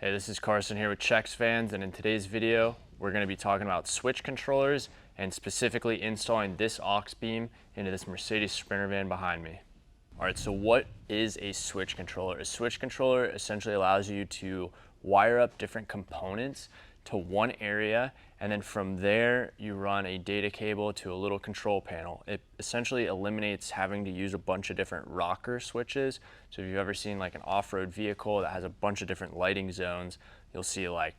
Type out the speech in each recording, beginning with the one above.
Hey, this is Carson here with Chex Fans, and in today's video, we're going to be talking about switch controllers and specifically installing this AuxBeam into this Mercedes Sprinter van behind me. All right, so what is a switch controller? A switch controller essentially allows you to wire up different components to one area, and then from there you run a data cable to a little control panel. It essentially eliminates having to use a bunch of different rocker switches. So if you've ever seen like an off-road vehicle that has a bunch of different lighting zones, you'll see like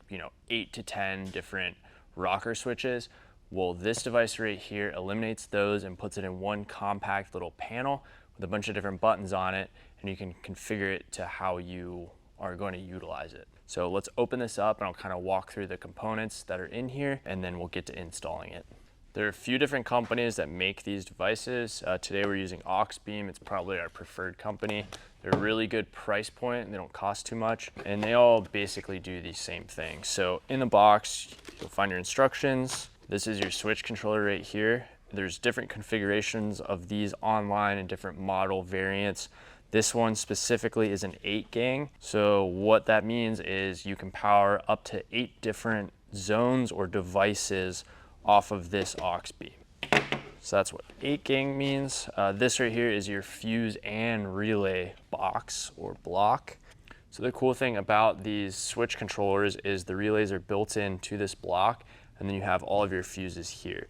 8 to 10 different rocker switches. Well, this device right here eliminates those and puts it in one compact little panel with a bunch of different buttons on it, and you can configure it to how you are going to utilize it. So let's open this up and I'll kind of walk through the components that are in here, and then we'll get to installing it. There are a few different companies that make these devices. Today we're using AuxBeam. It's probably our preferred company. They're a really good price point and they don't cost too much, and they all basically do the same thing. So in the box, you'll find your instructions. This is your switch controller right here. There's different configurations of these online and different model variants. This one specifically is an 8-gang. So what that means is you can power up to 8 different zones or devices off of this AuxBeam. So that's what 8-gang means. This right here is your fuse and relay box or block. So the cool thing about these switch controllers is the relays are built into this block, and then you have all of your fuses here.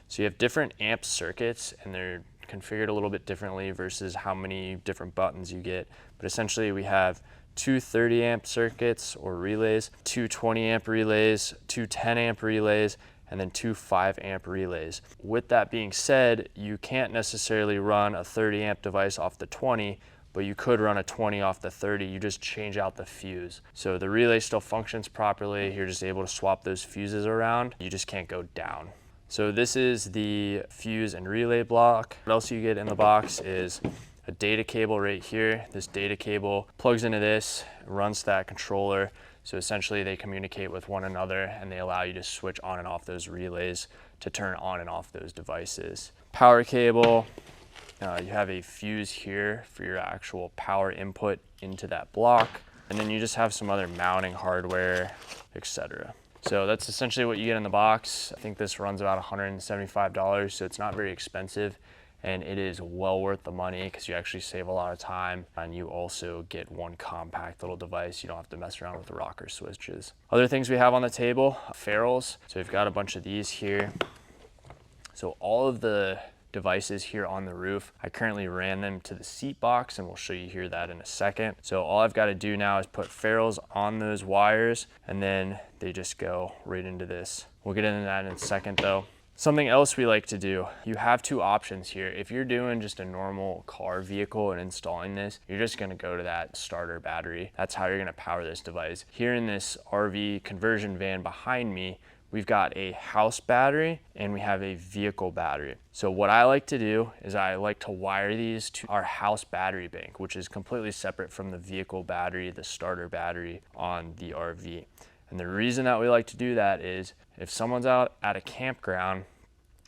So you have different amp circuits, and they're configured a little bit differently versus how many different buttons you get. But essentially we have two 30 amp circuits or relays, two 20 amp relays, two 10 amp relays, and then two 5 amp relays. With that being said, you can't necessarily run a 30 amp device off the 20, but you could run a 20 off the 30. You just change out the fuse. So the relay still functions properly. You're just able to swap those fuses around. You just can't go down. So this is the fuse and relay block. What else you get in the box is a data cable right here. This data cable plugs into this, runs to that controller. So essentially they communicate with one another and they allow you to switch on and off those relays to turn on and off those devices. Power cable, you have a fuse here for your actual power input into that block. And then you just have some other mounting hardware, etc. So that's essentially what you get in the box. I think this runs about $175, so it's not very expensive, and it is well worth the money because you actually save a lot of time, and you also get one compact little device. You don't have to mess around with the rocker switches. Other things we have on the table, ferrules. So we've got a bunch of these here. So all of the devices here on the roof, I currently ran them to the seat box, and we'll show you here that in a second. So all I've got to do now is put ferrules on those wires, and then they just go right into this. We'll get into that in a second though. Something else we like to do, you have two options here. If you're doing just a normal car vehicle and installing this, you're just gonna go to that starter battery. That's how you're gonna power this device. Here in this RV conversion van behind me, we've got a house battery and we have a vehicle battery. So what I like to do is I like to wire these to our house battery bank, which is completely separate from the vehicle battery, the starter battery on the RV. And the reason that we like to do that is if someone's out at a campground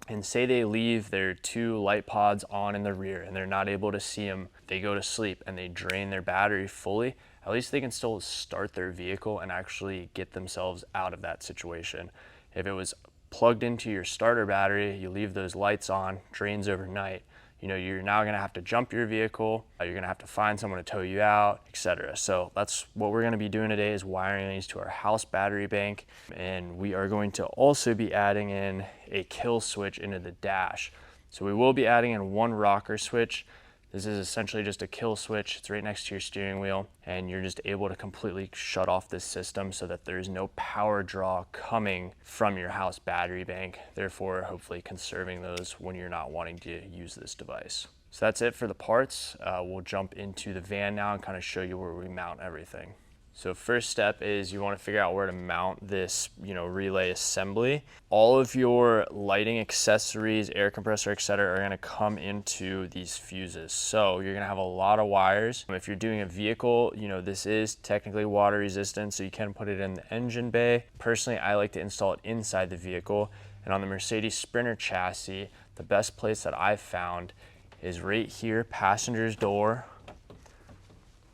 and say they leave their 2 light pods on in the rear and they're not able to see them, they go to sleep and they drain their battery fully, at least they can still start their vehicle and actually get themselves out of that situation. If it was plugged into your starter battery, you leave those lights on, drains overnight, you're now gonna have to jump your vehicle, you're gonna have to find someone to tow you out, etc. So that's what we're gonna be doing today, is wiring these to our house battery bank. And we are going to also be adding in a kill switch into the dash. So we will be adding in one rocker switch. This is essentially just a kill switch. It's right next to your steering wheel, and you're just able to completely shut off this system so that there's no power draw coming from your house battery bank, therefore hopefully conserving those when you're not wanting to use this device. So that's it for the parts. We'll jump into the van now and kind of show you where we mount everything. So first step is you want to figure out where to mount this, relay assembly. All of your lighting accessories, air compressor, etc., are going to come into these fuses. So you're going to have a lot of wires. If you're doing a vehicle, this is technically water resistant, so you can put it in the engine bay. Personally, I like to install it inside the vehicle. And on the Mercedes Sprinter chassis, the best place that I've found is right here, passenger's door,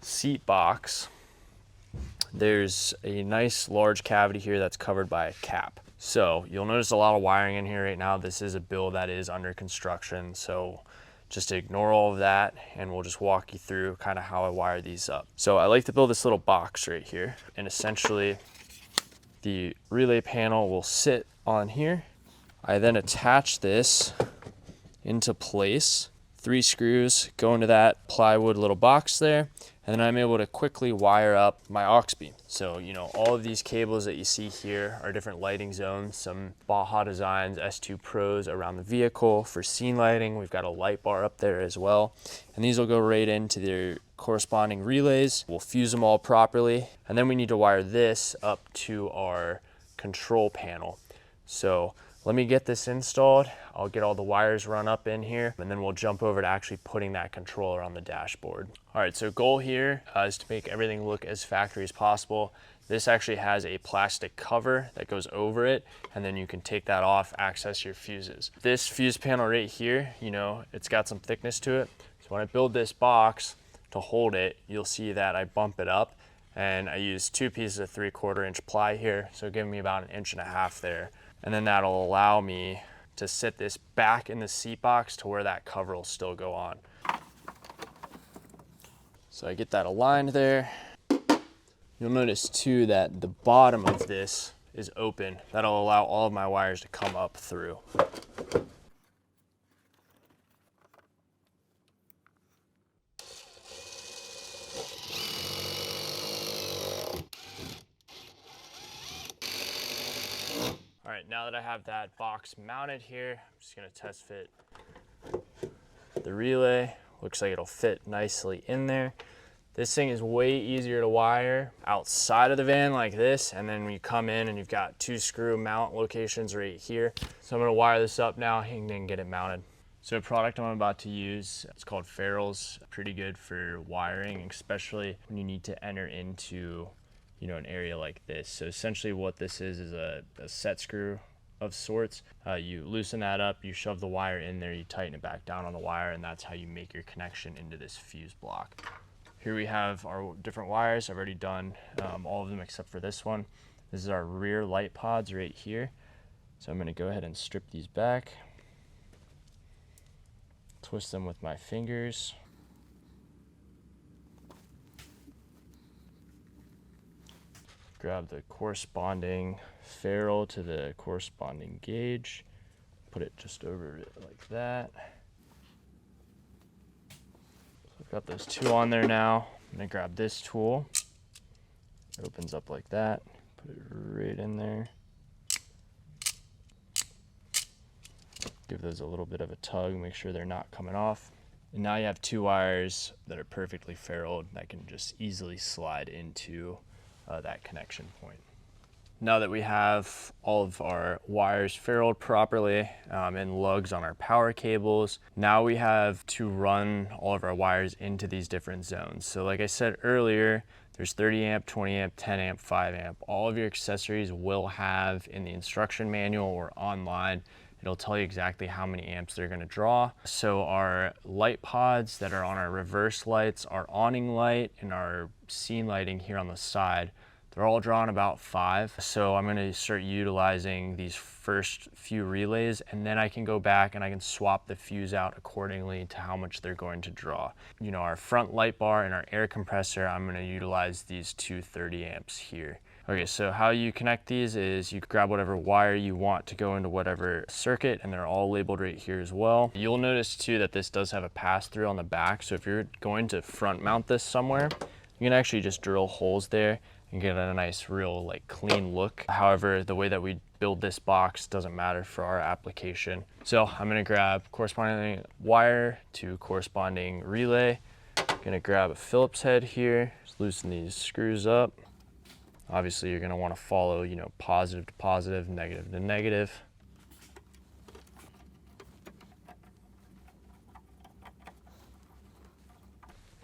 seat box, there's a nice large cavity here that's covered by a cap. So you'll notice a lot of wiring in here right now. This is a build that is under construction, so just ignore all of that and we'll just walk you through kind of how I wire these up. So I like to build this little box right here, and essentially the relay panel will sit on here. I then attach this into place. 3 screws go into that plywood little box there, and then I'm able to quickly wire up my AuxBeam. So, you know, all of these cables that you see here are different lighting zones, some Baja Designs S2 Pros around the vehicle for scene lighting. We've got a light bar up there as well. And these will go right into their corresponding relays. We'll fuse them all properly. And then we need to wire this up to our control panel. So let me get this installed. I'll get all the wires run up in here, and then we'll jump over to actually putting that controller on the dashboard. All right, so goal here is to make everything look as factory as possible. This actually has a plastic cover that goes over it, and then you can take that off, access your fuses. This fuse panel right here, you know, it's got some thickness to it. So when I build this box to hold it, you'll see that I bump it up, and I use 2 pieces of 3/4 inch ply here, so give me about 1.5 inches there. And then that'll allow me to sit this back in the seat box to where that cover will still go on. So I get that aligned there. You'll notice too that the bottom of this is open. That'll allow all of my wires to come up through. All right, now that I have that box mounted here, I'm just gonna test fit the relay. Looks like it'll fit nicely in there. This thing is way easier to wire outside of the van like this, and then when you come in and you've got 2 screw mount locations right here. So I'm gonna wire this up now and then get it mounted. So a product I'm about to use, it's called ferrules. Pretty good for wiring, especially when you need to enter into, you know, an area like this. So essentially what this is a set screw of sorts. You loosen that up, you shove the wire in there, you tighten it back down on the wire, and that's how you make your connection into this fuse block. Here we have our different wires. I've already done all of them except for this one. This is our rear light pods right here. So I'm gonna go ahead and strip these back, twist them with my fingers. Grab the corresponding ferrule to the corresponding gauge, put it just over it like that. So I've got those 2 on there now. I'm gonna grab this tool. It opens up like that, put it right in there. Give those a little bit of a tug, make sure they're not coming off. And now you have 2 wires that are perfectly ferruled that can just easily slide into that connection point. Now that we have all of our wires ferruled properly and lugs on our power cables, now we have to run all of our wires into these different zones. So like I said earlier, there's 30 amp, 20 amp, 10 amp, 5 amp. All of your accessories will have in the instruction manual or online. It'll tell you exactly how many amps they're gonna draw. So our light pods that are on our reverse lights, our awning light, and our scene lighting here on the side, they're all drawing about 5. So I'm gonna start utilizing these first few relays, and then I can go back and I can swap the fuse out accordingly to how much they're going to draw. You know, our front light bar and our air compressor, I'm gonna utilize these 230 amps here. Okay, so how you connect these is you grab whatever wire you want to go into whatever circuit, and they're all labeled right here as well. You'll notice too that this does have a pass-through on the back, so if you're going to front mount this somewhere, you can actually just drill holes there and get a nice real like clean look. However, the way that we build this box doesn't matter for our application. So I'm gonna grab corresponding wire to corresponding relay. I'm gonna grab a Phillips head here, just loosen these screws up. Obviously, you're gonna wanna follow, you know, positive to positive, negative to negative.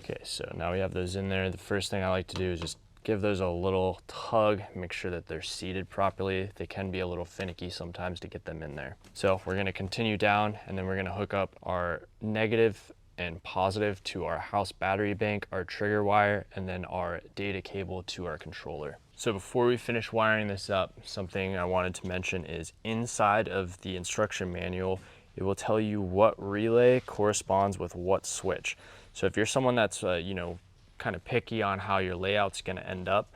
Okay, so now we have those in there. The first thing I like to do is just give those a little tug, make sure that they're seated properly. They can be a little finicky sometimes to get them in there. So we're gonna continue down, and then we're gonna hook up our negative and positive to our house battery bank, our trigger wire, and then our data cable to our controller. So before we finish wiring this up, something I wanted to mention is inside of the instruction manual, it will tell you what relay corresponds with what switch. So if you're someone that's, kind of picky on how your layout's gonna end up,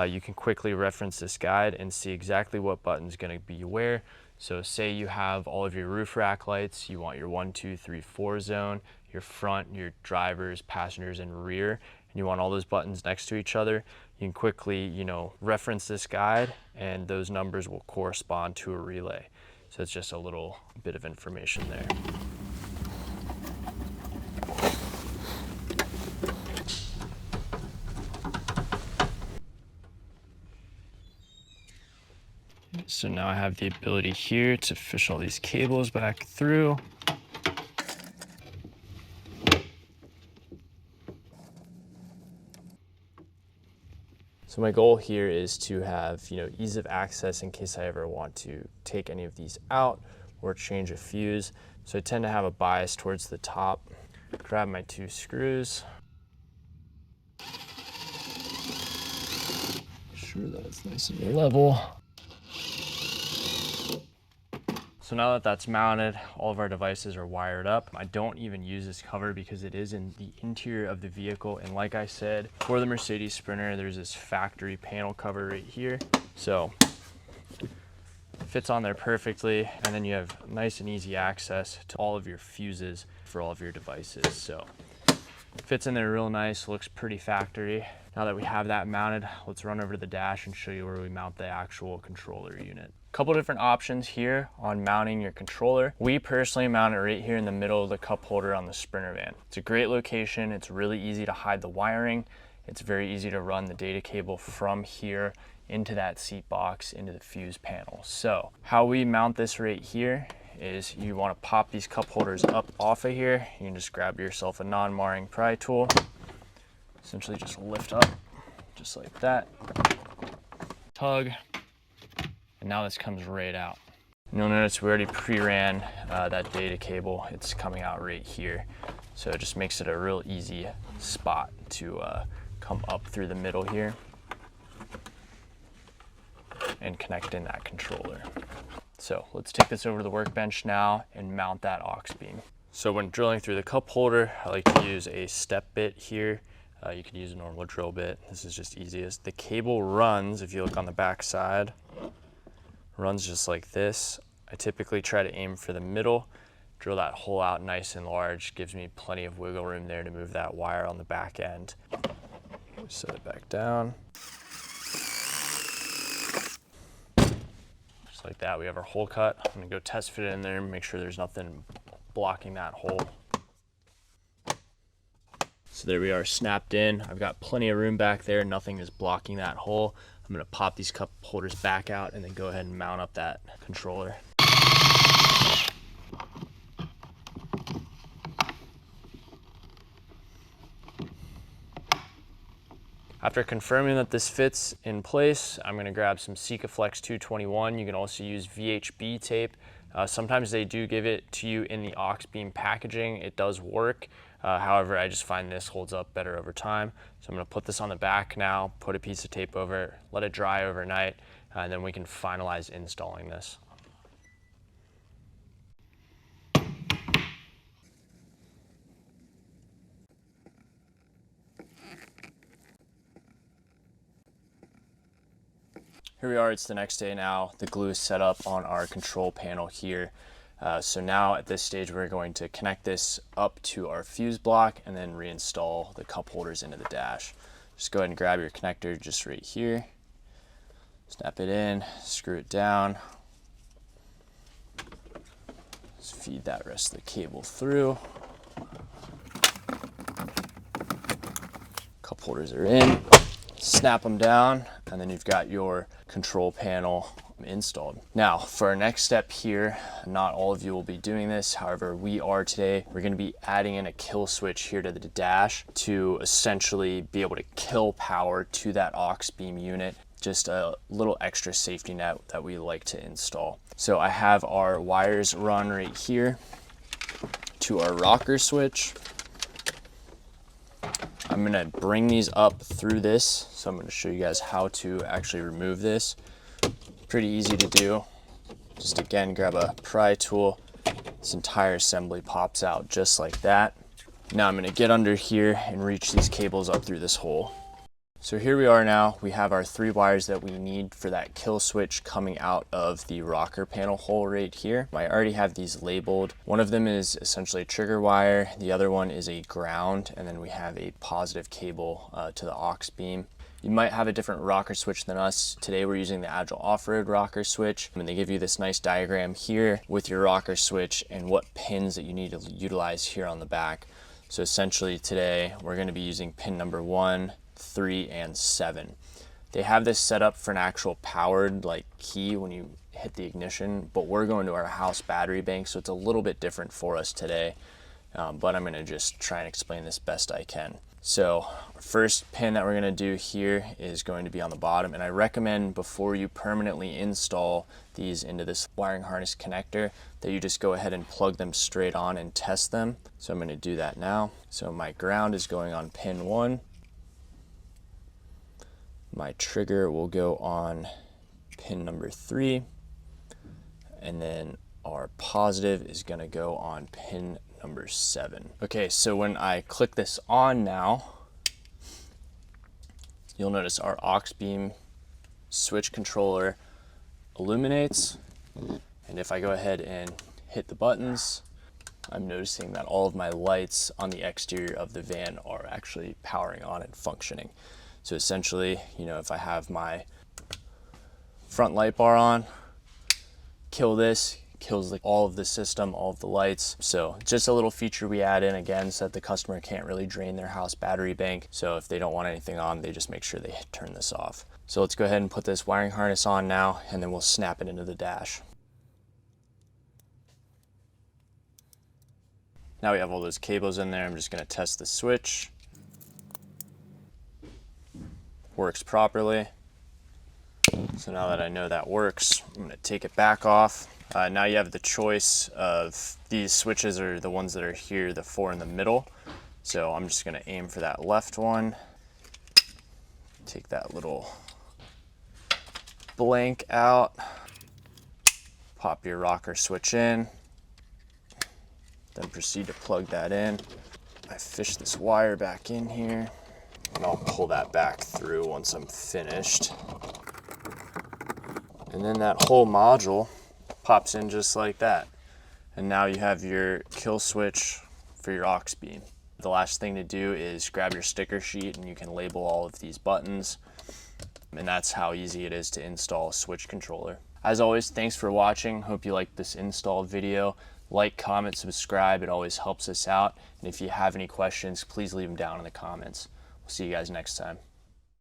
you can quickly reference this guide and see exactly what button's gonna be where. So say you have all of your roof rack lights, you want your 1, 2, 3, 4 zone, your front, your drivers, passengers, and rear, and you want all those buttons next to each other, you can quickly, reference this guide and those numbers will correspond to a relay. So it's just a little bit of information there. So now I have the ability here to fish all these cables back through. So my goal here is to have, ease of access in case I ever want to take any of these out or change a fuse. So I tend to have a bias towards the top. Grab my 2 screws. Make sure that it's nice and level. So now that that's mounted, all of our devices are wired up. I don't even use this cover because it is in the interior of the vehicle. And like I said, for the Mercedes Sprinter, there's this factory panel cover right here. So it fits on there perfectly. And then you have nice and easy access to all of your fuses for all of your devices. So it fits in there real nice, looks pretty factory. Now that we have that mounted, let's run over to the dash and show you where we mount the actual controller unit. Couple different options here on mounting your controller. We personally mount it right here in the middle of the cup holder on the Sprinter van. It's a great location. It's really easy to hide the wiring. It's very easy to run the data cable from here into that seat box into the fuse panel. So how we mount this right here is you want to pop these cup holders up off of here. You can just grab yourself a non-marring pry tool. Essentially just lift up just like that. Tug. And now this comes right out. And you'll notice we already pre-ran that data cable. It's coming out right here. So it just makes it a real easy spot to come up through the middle here and connect in that controller. So let's take this over to the workbench now and mount that AuxBeam. So when drilling through the cup holder, I like to use a step bit here. You can use a normal drill bit. This is just easiest. The cable runs, if you look on the back side, runs just like this. I typically try to aim for the middle, drill that hole out nice and large, gives me plenty of wiggle room there to move that wire on the back end. Set it back down. Just like that, we have our hole cut. I'm gonna go test fit it in there and make sure there's nothing blocking that hole. So there we are, snapped in. I've got plenty of room back there, nothing is blocking that hole. I'm gonna pop these cup holders back out and then go ahead and mount up that controller. After confirming that this fits in place, I'm gonna grab some Sikaflex 221. You can also use VHB tape. Sometimes they do give it to you in the AuxBeam packaging. It does work. However, I just find this holds up better over time. So I'm gonna put this on the back now, put a piece of tape over it, let it dry overnight, and then we can finalize installing this. Here we are, it's the next day now. The glue is set up on our control panel here. So now at this stage, we're going to connect this up to our fuse block and then reinstall the cup holders into the dash. Just go ahead and grab your connector just right here. Snap it in, screw it down. Just feed that rest of the cable through. Cup holders are in. Snap them down, and then you've got your control panel installed. Now for our next step here, not all of you will be doing this, however we are today. We're going to be adding in a kill switch here to the dash to essentially be able to kill power to that AuxBeam unit. Just a little extra safety net that we like to install. So I have our wires run right here to our rocker switch. I'm gonna bring these up through this. So I'm gonna show you guys how to actually remove this. Pretty easy to do. Just again, grab a pry tool. This entire assembly pops out just like that. Now I'm gonna get under here and reach these cables up through this hole. So here we are now. We have our 3 wires that we need for that kill switch coming out of the rocker panel hole right here. I already have these labeled. One of them is essentially a trigger wire. The other one is a ground, and then we have a positive cable to the AuxBeam. You might have a different rocker switch than us. Today we're using the Agile Off-Road rocker switch, and they give you this nice diagram here with your rocker switch and what pins that you need to utilize here on the back. So essentially today we're going to be using pin number 1, 3, and 7. They have this set up for an actual powered like key when you hit the ignition, but we're going to our house battery bank, so it's a little bit different for us today. But I'm going to just try and explain this best I can. So first pin that we're going to do here is going to be on the bottom, and I recommend before you permanently install these into this wiring harness connector that you just go ahead and plug them straight on and test them. So I'm going to do that now. So my ground is going on pin 1. My trigger will go on pin number 3, and then our positive is going to go on pin number 7. Okay, so when I click this on now, you'll notice our AuxBeam switch controller illuminates, and if I go ahead and hit the buttons, I'm noticing that all of my lights on the exterior of the van are actually powering on and functioning. So essentially, you know, if I have my front light bar on, kill this, kills like all of the system, all of the lights. So just a little feature we add in again so that the customer can't really drain their house battery bank. So if they don't want anything on, they just make sure they turn this off. So let's go ahead and put this wiring harness on now, and then we'll snap it into the dash. Now we have all those cables in there. I'm just gonna test the switch. Works properly. So now that I know that works, I'm going to take it back off. Now you have the choice of these switches are the ones that are here, the 4 in the middle. So I'm just going to aim for that left one. Take that little blank out. Pop your rocker switch in. Then proceed to plug that in. I fish this wire back in here, and I'll pull that back through once I'm finished. And then that whole module pops in just like that. And now you have your kill switch for your AuxBeam. The last thing to do is grab your sticker sheet, and you can label all of these buttons. And that's how easy it is to install a switch controller. As always, thanks for watching. Hope you liked this install video. Like, comment, subscribe. It always helps us out. And if you have any questions, please leave them down in the comments. We'll see you guys next time.